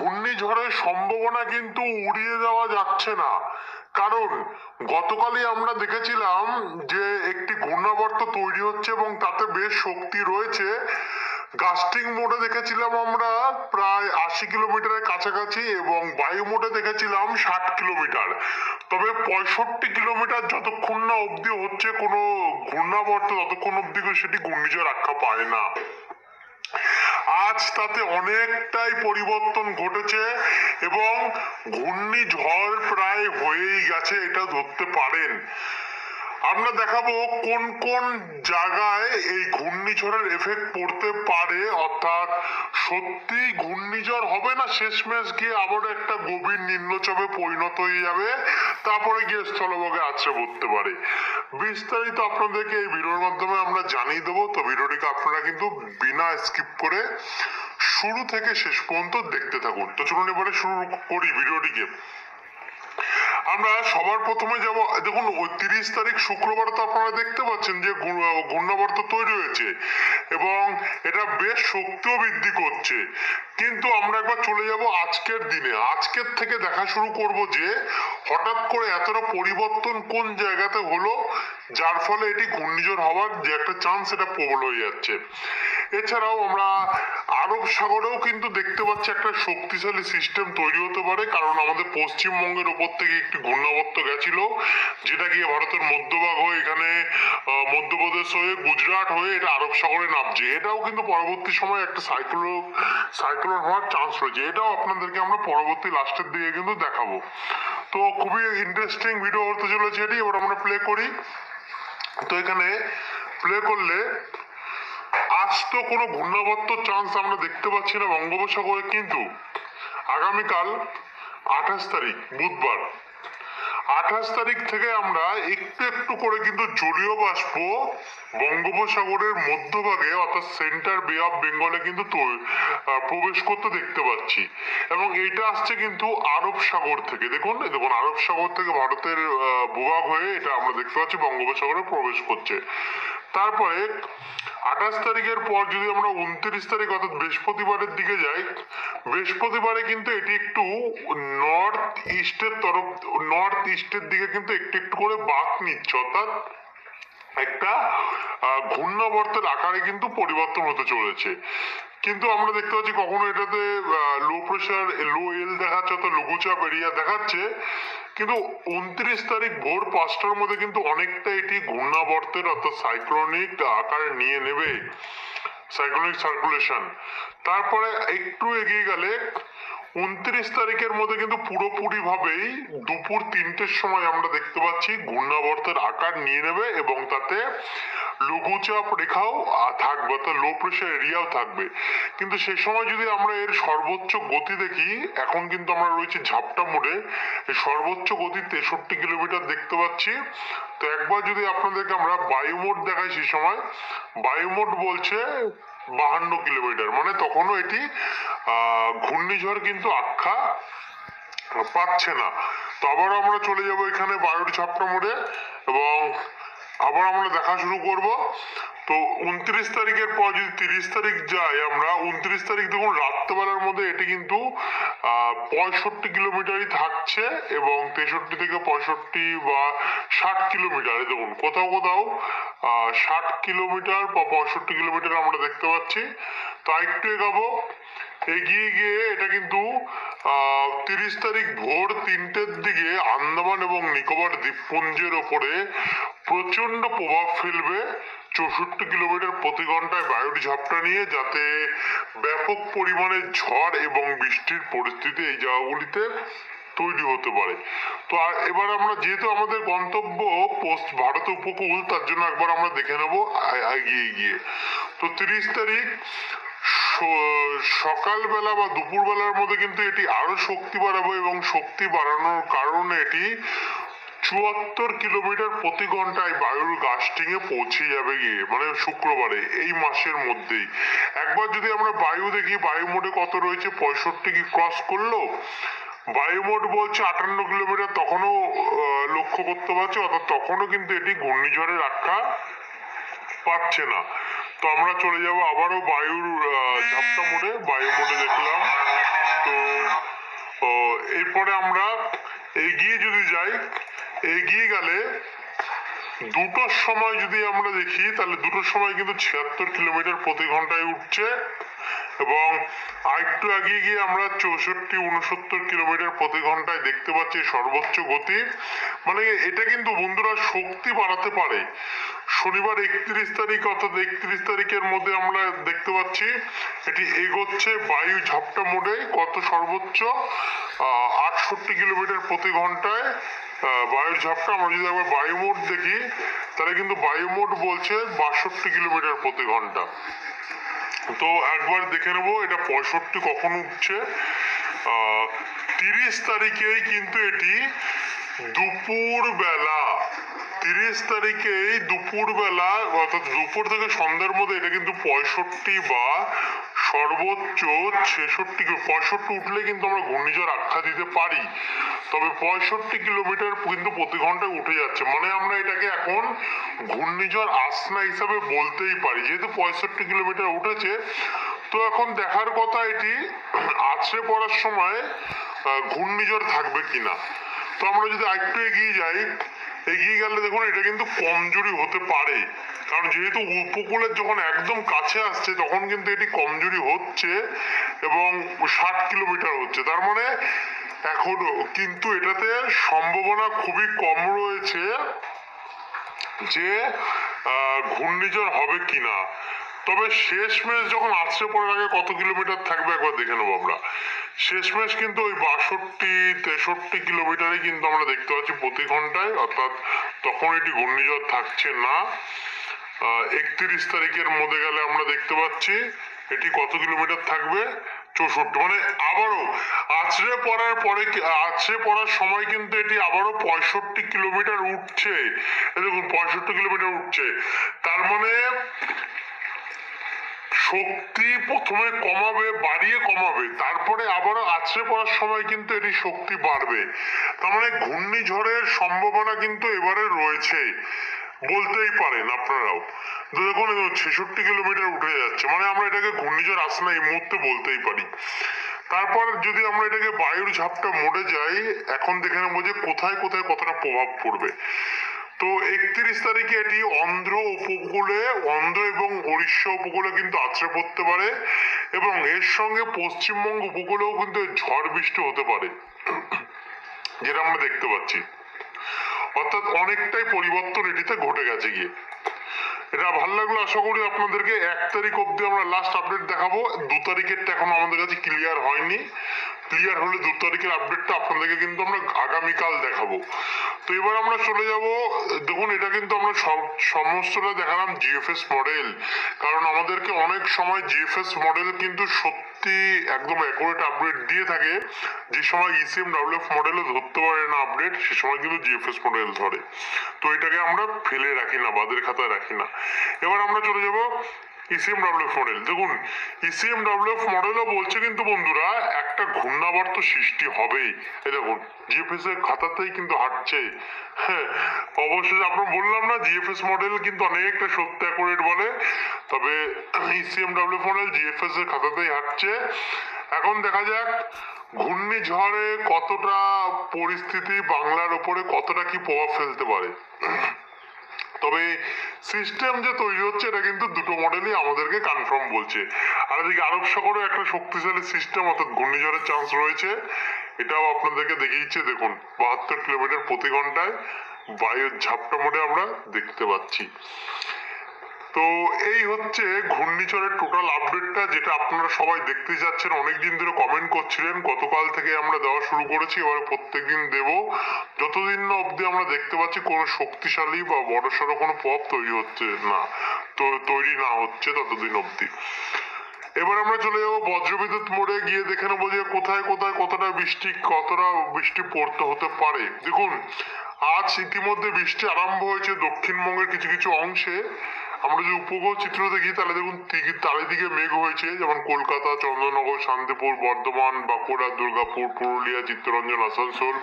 ঘূর্ণিঝড়ের সম্ভাবনা কিন্তু উড়িয়ে দেওয়া যাচ্ছে না। কারণ গতকালই আমরা দেখেছিলাম যে একটি ঘূর্ণাবর্ত তৈরি হচ্ছে এবং তাতে বেশ শক্তি রয়েছে। গাস্টিং মোডে দেখেছিলাম আমরা প্রায় 80 কিলোমিটারের কাছাকাছি এবং বায়ু মোডে দেখেছিলাম 60 কিলোমিটার। তবে 65 কিলোমিটার যতক্ষণ না অবধি হচ্ছে কোনো ঘূর্ণাবর্ত, ততক্ষণ অবধি সেটি ঘূর্ণিঝড় আখ্যা পায় না। আজ তাতে অনেকটাই পরিবর্তন ঘটেছে এবং ঘূর্ণিঝড় প্রায় হয়েই গেছে, এটা ধরতে পারেন। আমরা দেখাবো কোন কোন জায়গায় এই ঘূর্ণিঝড়ের এফেক্ট পড়তে পারে, অর্থাৎ সত্যি ঘূর্ণিঝড় হবে না শেষমেশ গিয়ে আবার একটা গভীর নিম্নচাপে পরিণত হয়ে যাবে, তারপরে গিয়ে স্থলভাগে আছড়ে পড়তে পারে। বিস্তারিত আপনাদেরকে এই ভিডিওর মাধ্যমে আমরা জানিয়ে দেবো। তো ভিডিওটিকে আপনারা কিন্তু বিনা স্কিপ করে শুরু থেকে শেষ পর্যন্ত দেখতে থাকুন। তো চলুন এবারে শুরু করি ভিডিওটিকে। আমরা সবার প্রথমে যাব, দেখুন 30 তারিখ শুক্রবার তো আপনারা দেখতে পাচ্ছেন যে ঘূর্ণাবর্ত তৈরি হয়েছে এবং এটা বেশ শক্তিও বৃদ্ধি করছে। কিন্তু আমরা একবার চলে যাব আজকের দিনে। আজকের থেকে দেখা শুরু করব যে হঠাৎ করে এতটা পরিবর্তন কোন জায়গাতে হলো যার ফলে এটি ঘূর্ণিঝড় হওয়ার যে একটা চান্স এটা প্রবল হয়ে যাচ্ছে। এছাড়াও আমরা আরব সাগরেও কিন্তু দেখতে পাচ্ছি একটা শক্তিশালী সিস্টেম তৈরি হতে পারে, কারণ আমাদের পশ্চিমবঙ্গের উপর থেকে একটি ঘূর্ণাবর্ত গেছিল যেটা গিয়ে ভারতের মধ্যভাগ হয়ে এখানে মধ্যপ্রদেশ হয়ে গুজরাট হয়ে এটা আরব সাগরে নামছে। এটাও কিন্তু পরবর্তী সময় একটা সাইক্লোন হওয়ার চান্স রয়েছে। এটাও আপনাদেরকে আমরা পরবর্তী লাস্টের দিকে কিন্তু দেখাবো। তো খুবই ইন্টারেস্টিং ভিডিও হতে চলেছে এটি। এবার আমরা প্লে করি। তো এখানে প্লে করলে আজ তো কোনো ঘূর্ণাবর্ত চান্স আমরা দেখতে পাচ্ছি না বঙ্গোপসাগরে, কিন্তু আগামীকাল 28 তারিখ বুধবার, 28 তারিখ থেকে আমরা একটু একটু করে কিন্তু জলীয় বাষ্প বঙ্গোপসাগরের মধ্যভাগে অর্থাৎ সেন্টার বে অফ বেঙ্গলে কিন্তু প্রবেশ করতে দেখতে পাচ্ছি এবং এটা আসছে কিন্তু আরব সাগর থেকে। দেখুন আরব সাগর থেকে ভারতের ভূভাগ হয়ে এটা আমরা দেখতে পাচ্ছি বঙ্গোপসাগরে প্রবেশ করছে। তারপরে 28 তারিখের পর যদি আমরা 29 তারিখ অর্থাৎ বৃহস্পতিবারের দিকে যাই, বৃহস্পতিবারে কিন্তু এটি একটু নর্থ ইস্টের দিকে কিন্তু একটু একটু করে বাঁক নিচ্ছে, অর্থাৎ একটা ঘূর্ণাবর্তের আকারে কিন্তু পরিবর্তন হতে চলেছে। কিন্তু আমরা দেখতে পাচ্ছি কখনো এটাতে লো প্রেশার লো এল দেখাচ্ছে অর্থাৎ লঘুচাপ এরিয়া দেখাচ্ছে, কিন্তু 29 তারিখ ভোর 5টার মধ্যে কিন্তু অনেকটা এটি ঘূর্ণাবর্তের অর্থাৎ সাইক্লোনিক আকার নিয়ে নেবে, সাইক্লোনিক সার্কুলেশন। তারপরে একটু এগিয়ে গেলে 29 তারিখের মধ্যে কিন্তু পুরোপুরি ভাবেই দুপুর 3টের সময় আমরা দেখতে পাচ্ছি ঘূর্ণাবর্তের আকার নিয়ে নেবে এবং তাতে লঘুচাপ রেখাও থাকবে অর্থাৎ লো প্রেশার এরিয়াও থাকবে। কিন্তু সেই সময় যদি আমরা এর সর্বোচ্চ গতি দেখি, এখন কিন্তু আমরা রয়েছি ঝাপটা মোডে, সর্বোচ্চ গতি 63 কিলোমিটার দেখতে পাচ্ছি। তো একবার যদি আপনাদেরকে আমরা বায়ু মোড দেখাই, সেই সময় বায়ু মোড বলছে 52 কিলোমিটার, মানে তখনও এটি ঘূর্ণিঝড় কিন্তু আখ্যা পাচ্ছে না। তো আবার আমরা চলে যাব এখানে বায়ুর ঝাপটা মোডে এবং আবার আমরা দেখা শুরু করব। তো 29 তারিখের পর যদি 30 তারিখ যাই আমরা, 29 তারিখ দেখুন রাত্রেবেলার মধ্যে এটি কিন্তু 65 কিলোমিটারই থাকছে এবং 63 থেকে 65 বা 60 কিলোমিটার, দেখুন কোথাও কোথাও 60 কিলোমিটার বা 65 কিলোমিটার আমরা দেখতে পাচ্ছি। তো একটু এগাবো, এগিয়ে গিয়ে এটা কিন্তু 30 তারিখ ভোর 3টের দিকে আন্দামান এবং নিকোবর দ্বীপপুঞ্জের ওপরে প্রচন্ড প্রভাব ফেলবে 64 কিলোমিটার প্রতি ঘন্টায় বায়ুর ঝাপটা নিয়ে, যাতে ব্যাপক পরিমাণে ঝড় এবং বৃষ্টির পরিস্থিতি এই জায়গাগুলিতে তৈরি হতে পারে। তো এবার আমরা যেহেতু আমাদের গন্তব্য ভারত উপকূল, তার জন্য একবার আমরা দেখে নেব এগিয়ে গিয়ে। তো 30 তারিখ সকালবেলা বা দুপুরবেলার মধ্যে কিন্তু এটি আরো শক্তি বাড়াবে এবং শক্তি বাড়ানোর কারণে এটি 74 কিলোমিটার প্রতি ঘন্টায় বায়ুর গাস্টিং এ পৌঁছে যাবে গিয়ে, মানে শুক্রবারে এই মাসের মধ্যেই। একবার যদি আমরা বায়ু দেখি, বায়ু মোডে কত রয়েছে, 65 কি ক্রস করলো। বায়ু মোড বলছে 58 কিলোমিটার, তখনও লক্ষ্য করতে পারছি, অর্থাৎ তখনও কিন্তু এটি ঘূর্ণিঝড়ের আখ্যা পাচ্ছে না। তো আমরা চলে যাব আবারও বায়ুর ঝাপটা মোডে, বায়ু মোডে দেখলাম। তো এরপরে আমরা এগিয়ে যদি যাই, এগিয়ে গেলে দুটোর সময় যদি আমরা দেখি তাহলে দুটোর সময় কিন্তু 76 কিলোমিটার প্রতি ঘন্টায় উঠছে, এবং আরেকটু এগিয়ে গিয়ে আমরা 64-69 কিলোমিটার প্রতি ঘন্টায় দেখতে পাচ্ছি সর্বোচ্চ গতি। মানে এটা কিন্তু বন্ধুরা শক্তি বাড়াতে পারে। শনিবার 31 তারিখ অর্থাৎ 31 তারিখের মধ্যে আমরা দেখতে পাচ্ছি এটি এগোচ্ছে বায়ু ঝাপটা মোডে, কত সর্বোচ্চ 68 কিলোমিটার প্রতি ঘন্টায় বায়ুর ঝাপটা। আমরা যদি একবার বায়ু মোড দেখি তাহলে কিন্তু বায়ু মোড বলছে 62 কিলোমিটার প্রতি ঘন্টা। তো একবার দেখে নেবো এটা 65 কখন উঠছে। 30 তারিখেই কিন্তু এটি দুপুর বেলা, 30 তারিখেই দুপুর বেলা অর্থাৎ দুপুর থেকে সন্ধ্যার মধ্যে এটা কিন্তু 65 বা সর্বোচ্চ 65 উঠলে কিন্তু আমরা ঘূর্ণিঝড় আখ্যা দিতে পারি। তবে 65 কিলোমিটার কিন্তু প্রতি ঘন্টায় উঠে যাচ্ছে, মানে আমরা এটাকে এখন ঘূর্ণিঝড় আসনা হিসাবে বলতেই পারি, যেহেতু 65 কিলোমিটার উঠেছে। তো এখন দেখার কথা এটি আছড়ে পড়ার সময় ঘূর্ণিঝড় থাকবে কিনা। তো আমরা যদি আরেকটু এগিয়ে যাই, এগিয়ে গেলে দেখুন এটা কিন্তু কমজোরি হতে পারে, কারণ যেহেতু উপকূলের যখন একদম কাছে আসছে তখন কিন্তু এটি কমজোরি হচ্ছে এবং 60 কিলোমিটার হচ্ছে। তার মানে এখনো কিন্তু এটাতে সম্ভাবনা খুবই কম রয়েছে যে ঘূর্ণিঝড় হবে কিনা। তবে শেষমেশ যখন আছড়ে পড়ার আগে কত কিলোমিটার থাকবে একবার দেখে নেবো আমরা। শেষমেশ কিন্তু ওই 62-63 কিলোমিটারে কিন্তু আমরা দেখতে পাচ্ছি প্রতি ঘন্টায়, অর্থাৎ তখন এটি ঘূর্ণিঝড় থাকছে না। 31 তারিখের মধ্যে গেলে আমরা দেখতে পাচ্ছি এটি কত কিলোমিটার থাকবে, 64। মানে আবারও আছড়ে পড়ার পরে, আছড়ে পড়ার সময় কিন্তু এটি আবারও 65 কিলোমিটার উঠছে। দেখুন 65 কিলোমিটার উঠছে, তার মানে শক্তি প্রথমে কমাবে, বাড়িয়ে কমাবে, তারপরে আবারও আছড়ে পড়ার সময় কিন্তু এটি শক্তি বাড়বে। তার মানে ঘূর্ণিঝড়ের সম্ভাবনা কিন্তু এবারে রয়েছে বলতেই পারেন আপনারাও। দেখুন 66 কিলোমিটার উঠে যাচ্ছে, মানে আমরা এটাকে ঘূর্ণিঝড় আসে না এই মুহূর্তে বলতেই পারি। তারপর যদি আমরা এটাকে বায়ুর ঝাপটা মোড়ে যাই, এখন দেখে নেবো যে কোথায় কোথায় কতটা প্রভাব পড়বে। তো 31 তারিখে এটি অন্ধ্র উপকূলে, অন্ধ্র এবং উড়িষ্যা উপকূলে কিন্তু আছড়ে পড়তে পারে, এবং এর সঙ্গে পশ্চিমবঙ্গ উপকূলেও কিন্তু ঝড় বৃষ্টি হতে পারে, যেটা আমরা দেখতে পাচ্ছি। অর্থাৎ অনেকটাই পরিবর্তন এটিতে ঘটে গেছে গিয়ে। এটা ভালো লাগলো, আশা করি আপনাদেরকে। 1 তারিখ অব্দি আমরা লাস্ট আপডেট দেখাবো, 2 তারিখেরটা এখন আমাদের কাছে ক্লিয়ার হয়নি। ক্লিয়ার হলে 2 তারিখের আপডেটটা আপনাদেরকে কিন্তু আমরা আগামীকাল দেখাবো। তো এবার আমরা চলে যাব, দেখুন এটা কিন্তু আমরা সমস্তটা দেখালাম জিএফএস মডেল, কারণ আমাদেরকে অনেক সময় জিএফএস মডেল কিন্তু সত্যি একদম অ্যাকুরেট আপডেট দিয়ে থাকে। যে সময় ইসিএম ডাব্লিউএফ মডেলও ধরতে পারে না আপডেট, সে সময় কিন্তু জিএফএস মডেল ধরে। তো এটাকে আমরা ফেলে রাখি না, বাদের খাতায় রাখি না। এবার আমরা চলে যাব ইসিএম ডাব্লিউএফ মডেল। দেখুন ইসিএম ডাব্লিউএফ মডেলও বলছে কিন্তু বন্ধুরা একটা ঘূর্ণাবর্ত সৃষ্টি হবেই। এই দেখুন জিএফএস এর খাতাতেই কিন্তু হাঁটছে। হ্যাঁ অবশ্যই আপনার বললাম না জিএফএস মডেল কিন্তু অনেকটা সত্য অ্যাকুরেট বলে, তবে ইসিএম ডাব্লিউএফ মডেল জিএফএস এর খাতাতেই হাঁটছে। এখন দেখা যাক ঘূর্ণিঝড়ে কতটা পরিস্থিতি বাংলার উপরে কতটা কি প্রভাব ফেলতে পারে। তবে সিস্টেম যে তৈরি হচ্ছে এটা কিন্তু দুটো মডেলই আমাদেরকে কনফার্ম বলছে। আর এদিকে আরব সাগরে একটা শক্তিশালী সিস্টেম অর্থাৎ ঘূর্ণিঝড়ের চান্স রয়েছে, এটাও আপনাদেরকে দেখিয়েছে। দেখুন 72 কিলোমিটার প্রতি ঘন্টায় বায়ুর ঝাপটা মোডে আমরা দেখতে পাচ্ছি। তো এই হচ্ছে ঘূর্ণিঝড়ের টোটাল আপডেটটা, যেটা আপনারা সবাই দেখতে যাচ্ছেন। অনেকদিন ধরে কমেন্ট করছিলেন, গতকাল থেকে আমরা দেওয়া শুরু করেছি, এবার প্রত্যেকদিন দেব যতদিন না অবধি আমরা দেখতে পাচ্ছি কোনো শক্তিশালী বা বড়সড় কোনো প্রভাব তৈরি হচ্ছে না, তো তৈরি না হচ্ছে ততদিন অবধি। এবার আমরা চলে যাবো বজ্রবিদ্যুৎ মোড়ে, গিয়ে দেখে নেবো যে কোথায় কোথায় কতটা বৃষ্টি পড়তে হতে পারে। দেখুন আজ ইতিমধ্যে বৃষ্টি আরম্ভ হয়েছে দক্ষিণবঙ্গের কিছু কিছু অংশে। আমরা যদি উপগ্রহ চিত্র দেখি তাহলে দেখুন চারিদিকে মেঘ হয়েছে, যেমন কলকাতা, চন্দ্রনগর, শান্তিপুর, বর্ধমান, বাঁকুড়া, দুর্গাপুর, পুরুলিয়া, চিত্তরঞ্জন, আসানসোল,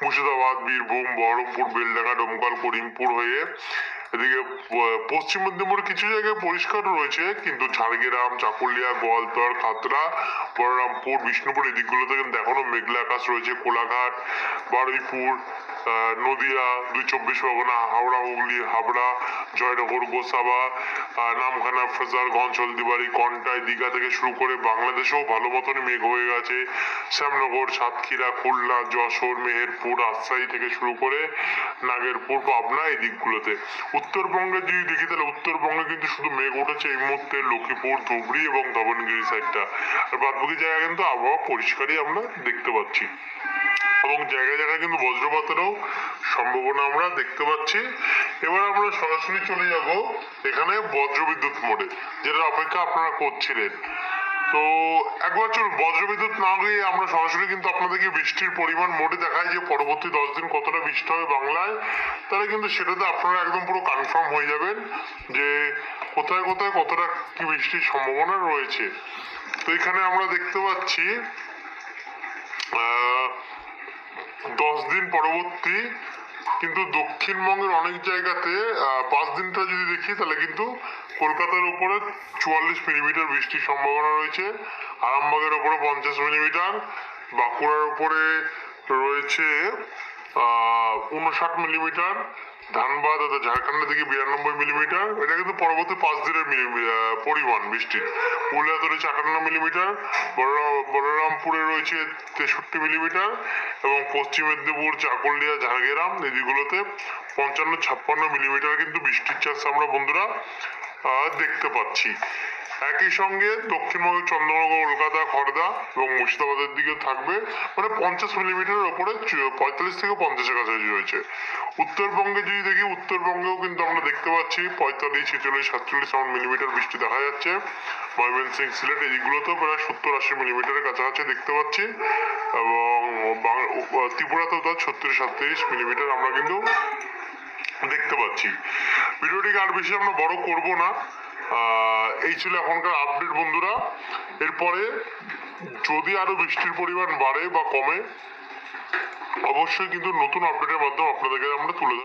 মুর্শিদাবাদ, বীরভূম, বহরমপুর, বেলডাঙ্গা, ডোমকল, করিমপুর হয়ে এদিকে পশ্চিম মেদিনীপুরের কিছু জায়গায় পরিষ্কার রয়েছে, কিন্তু ঝাড়গ্রাম, চাকুলিয়া, গোয়ালতর, খাতড়া, বলরামপুর, বিষ্ণুপুর এদিকগুলোতে কিন্তু এখনো মেঘলা আকাশ রয়েছে। কোলাঘাট, বারুইপুর, নদিয়া, 2 চব্বিশ পরগনা, হাওড়া, হুগলি, হাবড়া, জয়নগর, গোসাবা, নামখানা, ফ্রেজারগঞ্জ, হলদিবাড়ি, কন্টাই, দীঘা থেকে শুরু করে বাংলাদেশেও ভালো মতনই মেঘ হয়ে গেছে। শ্যামনগর, সাতক্ষীরা, খুলনা, যশোর, মেহেরপুর, রাজশাহী থেকে শুরু করে নাগেরপুর, পাবনা এই দিকগুলোতে। উত্তরবঙ্গে যদি দেখি তাহলে উত্তরবঙ্গে কিন্তু শুধু মেঘ উঠেছে এই মুহূর্তে লক্ষ্মীপুর, ধুবড়ি এবং ধবনগিরি সাইডটা। আর বাদবাকি জায়গায় কিন্তু আবহাওয়া পরিষ্কারই আমরা দেখতে পাচ্ছি, এবং জায়গায় জায়গায় কিন্তু বজ্রপাতেরও সম্ভাবনা আমরা দেখতে পাচ্ছি। এবার আমরা সরাসরি চলে যাব এখানে বজ্রবিদ্যুৎ মোডে, যেটা অপেক্ষা আপনারা করছিলেন। তো একবার চলুন বজ্রবিদ্যুৎ না গিয়ে আমরা সরাসরি কিন্তু আপনাদেরকে বৃষ্টির পরিমাণ মোডে দেখাই যে পরবর্তী 10 দিন কতটা বৃষ্টি হবে বাংলায়। তাহলে কিন্তু সেটাতে আপনারা একদম পুরো কনফার্ম হয়ে যাবেন যে কোথায় কোথায় কতটা কি বৃষ্টির সম্ভাবনা রয়েছে। তো এখানে আমরা দেখতে পাচ্ছি 10 দিন পরবর্তী কিন্তু দক্ষিণবঙ্গের অনেক জায়গাতে 5 দিনটা যদি দেখি তাহলে কিন্তু কলকাতার উপরে 44 মিলিমিটার বৃষ্টির সম্ভাবনা রয়েছে, আরামবাগের উপরে 50 মিলিমিটার, বাঁকুড়ার উপরে রয়েছে 59 মিলিমিটার, ধানবাদ অর্থাৎ ঝাড়খণ্ডের দিকে 92 মিলিমিটার। এটা কিন্তু পরবর্তী 5 দিনের পরিমাণ বৃষ্টির। পুরুলিয়াতে রয়েছে 58 মিলিমিটার, বলরামপুরে রয়েছে 63 মিলিমিটার, এবং পশ্চিম মেদিনীপুর, চাকুলিয়া, ঝাড়গ্রাম এদিকগুলোতে 55-56 মিলিমিটার কিন্তু বৃষ্টির চান্স আমরা বন্ধুরা দেখতে পাচ্ছি। একই সঙ্গে দক্ষিণবঙ্গের চন্দ্রনগর, কলকাতা, খড়দা এবং মুর্শিদাবাদের দিকে থাকবে মানে 50 মিলিমিটারের ওপরে 45 থেকে 50-এর কাছাকাছি রয়েছে। উত্তরবঙ্গে যদি দেখি উত্তরবঙ্গেও কিন্তু আমরা দেখতে পাচ্ছি 45, 46, 47 মিলিমিটার বৃষ্টি দেখা যাচ্ছে। ময়মনসিংহ, সিলেট এদিকগুলোতেও প্রায় 70-80 মিলিমিটারের কাছাকাছি দেখতে পাচ্ছি, এবং ত্রিপুরাতেও তার 36-37 মিলিমিটার আমরা কিন্তু দেখতে পাচ্ছি। ভিডিওটিকে আর বেশি আমরা বড় করব না, এই ছিল এখনকার আপডেট বন্ধুরা। এরপরে যদি আরো বৃষ্টির পরিমাণ বাড়ে বা কমে অবশ্যই কিন্তু নতুন আপডেটের মাধ্যমে আপনাদেরকে আমরা তুলে